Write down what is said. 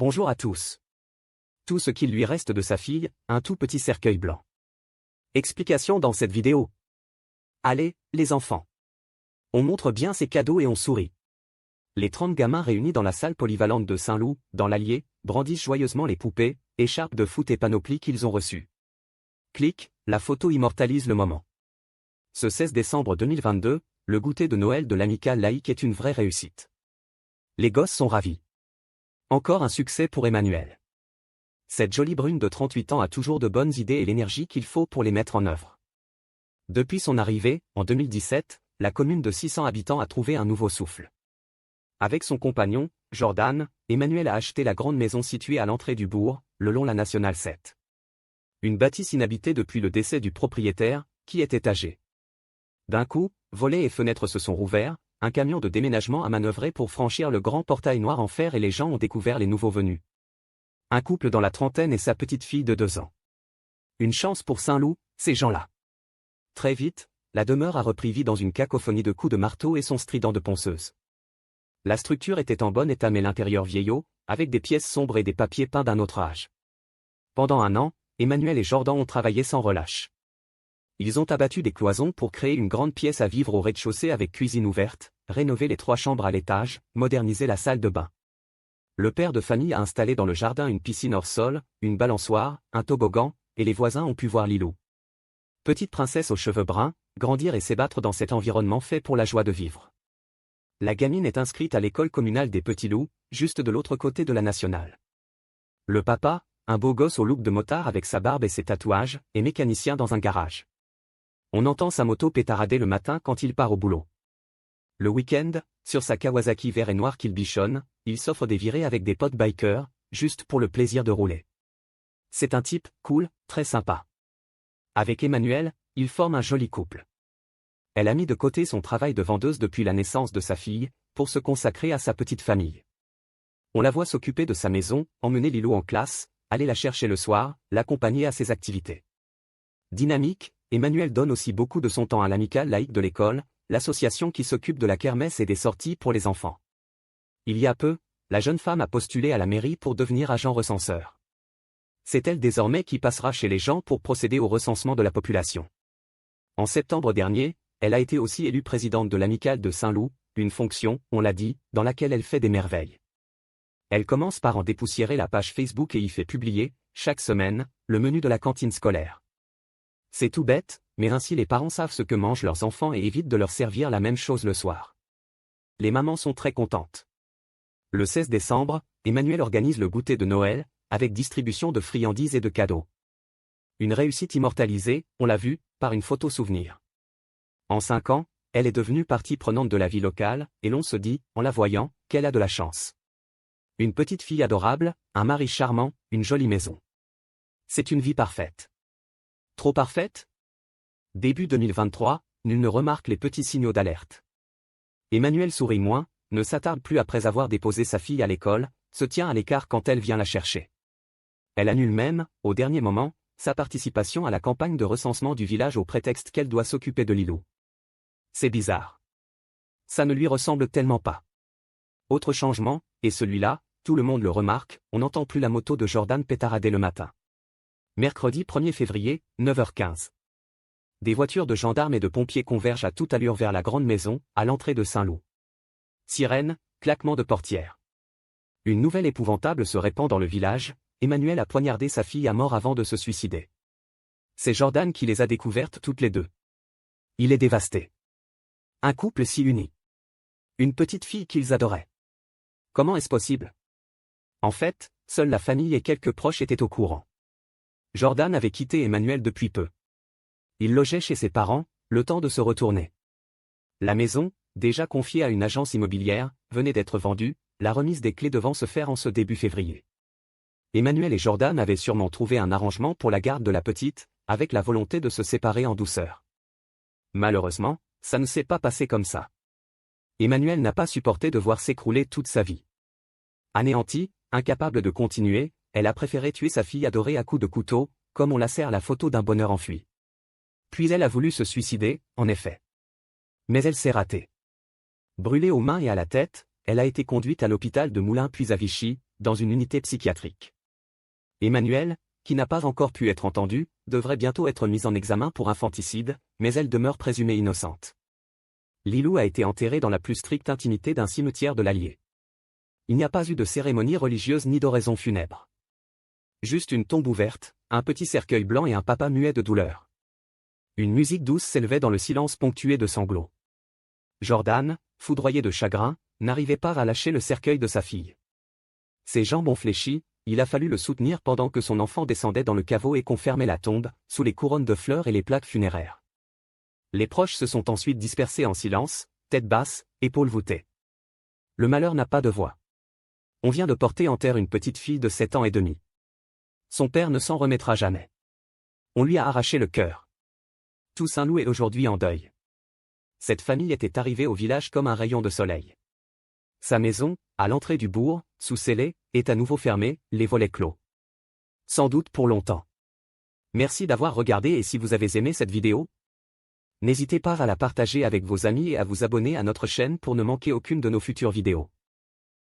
Bonjour à tous. Tout ce qu'il lui reste de sa fille, un tout petit cercueil blanc. Explication dans cette vidéo. Allez, les enfants. On montre bien ses cadeaux et on sourit. Les 30 gamins réunis dans la salle polyvalente de Saint-Loup, dans l'Allier, brandissent joyeusement les poupées, écharpes de foot et panoplies qu'ils ont reçues. Clic, la photo immortalise le moment. Ce 16 décembre 2022, le goûter de Noël de l'amicale laïque est une vraie réussite. Les gosses sont ravis. Encore un succès pour Emmanuel. Cette jolie brune de 38 ans a toujours de bonnes idées et l'énergie qu'il faut pour les mettre en œuvre. Depuis son arrivée, en 2017, la commune de 600 habitants a trouvé un nouveau souffle. Avec son compagnon, Jordan, Emmanuel a acheté la grande maison située à l'entrée du bourg, le long la nationale 7. Une bâtisse inhabitée depuis le décès du propriétaire, qui était âgé. D'un coup, volets et fenêtres se sont rouverts, un camion de déménagement a manœuvré pour franchir le grand portail noir en fer et les gens ont découvert les nouveaux venus. Un couple dans la trentaine et sa petite fille de 2 ans. Une chance pour Saint-Loup, ces gens-là. Très vite, la demeure a repris vie dans une cacophonie de coups de marteau et son strident de ponceuse. La structure était en bon état mais l'intérieur vieillot, avec des pièces sombres et des papiers peints d'un autre âge. Pendant un an, Emmanuel et Jordan ont travaillé sans relâche. Ils ont abattu des cloisons pour créer une grande pièce à vivre au rez-de-chaussée avec cuisine ouverte, rénover les 3 chambres à l'étage, moderniser la salle de bain. Le père de famille a installé dans le jardin une piscine hors sol, une balançoire, un toboggan, et les voisins ont pu voir Lilou. Petite princesse aux cheveux bruns, grandir et s'ébattre dans cet environnement fait pour la joie de vivre. La gamine est inscrite à l'école communale des Petits Loups, juste de l'autre côté de la nationale. Le papa, un beau gosse au look de motard avec sa barbe et ses tatouages, est mécanicien dans un garage. On entend sa moto pétarader le matin quand il part au boulot. Le week-end, sur sa Kawasaki vert et noir qu'il bichonne, il s'offre des virées avec des potes bikers, juste pour le plaisir de rouler. C'est un type cool, très sympa. Avec Emmanuel, ils forment un joli couple. Elle a mis de côté son travail de vendeuse depuis la naissance de sa fille, pour se consacrer à sa petite famille. On la voit s'occuper de sa maison, emmener Lilou en classe, aller la chercher le soir, l'accompagner à ses activités. Dynamique, Emmanuel donne aussi beaucoup de son temps à l'amicale laïque de l'école, l'association qui s'occupe de la kermesse et des sorties pour les enfants. Il y a peu, la jeune femme a postulé à la mairie pour devenir agent recenseur. C'est elle désormais qui passera chez les gens pour procéder au recensement de la population. En septembre dernier, elle a été aussi élue présidente de l'amicale de Saint-Loup, une fonction, on l'a dit, dans laquelle elle fait des merveilles. Elle commence par en dépoussiérer la page Facebook et y fait publier, chaque semaine, le menu de la cantine scolaire. C'est tout bête, mais ainsi les parents savent ce que mangent leurs enfants et évitent de leur servir la même chose le soir. Les mamans sont très contentes. Le 16 décembre, Emmanuel organise le goûter de Noël, avec distribution de friandises et de cadeaux. Une réussite immortalisée, on l'a vu, par une photo souvenir. En 5 ans, elle est devenue partie prenante de la vie locale, et l'on se dit, en la voyant, qu'elle a de la chance. Une petite fille adorable, un mari charmant, une jolie maison. C'est une vie parfaite. Trop parfaite ? Début 2023, nul ne remarque les petits signaux d'alerte. Emmanuel sourit moins, ne s'attarde plus après avoir déposé sa fille à l'école, se tient à l'écart quand elle vient la chercher. Elle annule même, au dernier moment, sa participation à la campagne de recensement du village au prétexte qu'elle doit s'occuper de Lilou. C'est bizarre. Ça ne lui ressemble tellement pas. Autre changement, et celui-là, tout le monde le remarque, on n'entend plus la moto de Jordan pétarader le matin. Mercredi 1er février, 9h15. Des voitures de gendarmes et de pompiers convergent à toute allure vers la grande maison, à l'entrée de Saint-Loup. Sirène, claquement de portière. Une nouvelle épouvantable se répand dans le village, Emmanuel a poignardé sa fille à mort avant de se suicider. C'est Jordan qui les a découvertes toutes les deux. Il est dévasté. Un couple si uni. Une petite fille qu'ils adoraient. Comment est-ce possible ? En fait, seule la famille et quelques proches étaient au courant. Jordan avait quitté Emmanuel depuis peu. Il logeait chez ses parents, le temps de se retourner. La maison, déjà confiée à une agence immobilière, venait d'être vendue, la remise des clés devant se faire en ce début février. Emmanuel et Jordan avaient sûrement trouvé un arrangement pour la garde de la petite, avec la volonté de se séparer en douceur. Malheureusement, ça ne s'est pas passé comme ça. Emmanuel n'a pas supporté de voir s'écrouler toute sa vie. Anéantie, incapable de continuer, elle a préféré tuer sa fille adorée à coups de couteau, comme on la sert la photo d'un bonheur enfui. Puis elle a voulu se suicider, en effet. Mais elle s'est ratée. Brûlée aux mains et à la tête, elle a été conduite à l'hôpital de Moulins puis à Vichy, dans une unité psychiatrique. Emmanuelle, qui n'a pas encore pu être entendue, devrait bientôt être mise en examen pour infanticide, mais elle demeure présumée innocente. Lilou a été enterrée dans la plus stricte intimité d'un cimetière de l'Allier. Il n'y a pas eu de cérémonie religieuse ni d'oraison funèbre. Juste une tombe ouverte, un petit cercueil blanc et un papa muet de douleur. Une musique douce s'élevait dans le silence ponctué de sanglots. Jordan, foudroyé de chagrin, n'arrivait pas à lâcher le cercueil de sa fille. Ses jambes ont fléchi, il a fallu le soutenir pendant que son enfant descendait dans le caveau et qu'on fermait la tombe, sous les couronnes de fleurs et les plaques funéraires. Les proches se sont ensuite dispersés en silence, tête basse, épaules voûtées. Le malheur n'a pas de voix. On vient de porter en terre une petite fille de 7 ans et demi. Son père ne s'en remettra jamais. On lui a arraché le cœur. Tout Saint-Loup est aujourd'hui en deuil. Cette famille était arrivée au village comme un rayon de soleil. Sa maison, à l'entrée du bourg, sous scellé, est à nouveau fermée, les volets clos. Sans doute pour longtemps. Merci d'avoir regardé et si vous avez aimé cette vidéo, n'hésitez pas à la partager avec vos amis et à vous abonner à notre chaîne pour ne manquer aucune de nos futures vidéos.